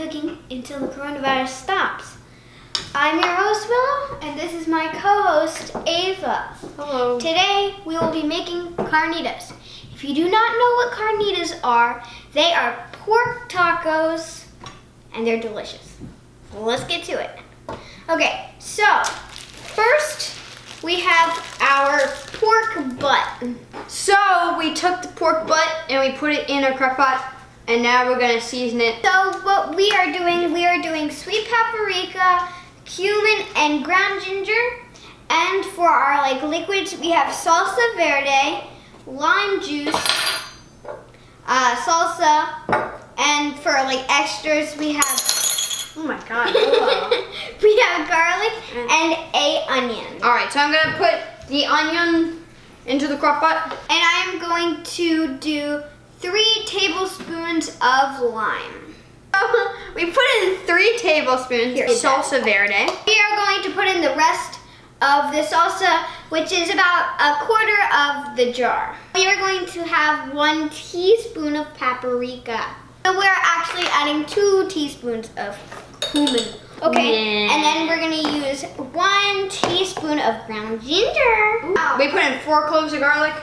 cooking until the coronavirus stops. I'm your host, Willow, and this is my co-host, Ava. Hello. Today, we will be making carnitas. If you do not know what carnitas are, they are pork tacos, and they're delicious. Let's get to it. Okay, so first we have our pork butt. So we took the pork butt and we put it in our crock pot, and now we're gonna season it. So what we are doing sweet paprika, cumin, and ground ginger. And for our liquids, we have salsa verde, lime juice, salsa, and for extras we have, Oh my god, hello. we have garlic and a onion. All right, so I'm gonna put the onion into the crock pot. And I am going to do 3 tablespoons of lime. We put in 3 tablespoons of salsa verde. We are going to put in the rest of the salsa, which is about 1/4 of the jar. We are going to have 1 teaspoon of paprika. So we're actually adding 2 teaspoons of cumin. Okay, and then we're gonna use 1 teaspoon of ground ginger. We put in 4 cloves of garlic.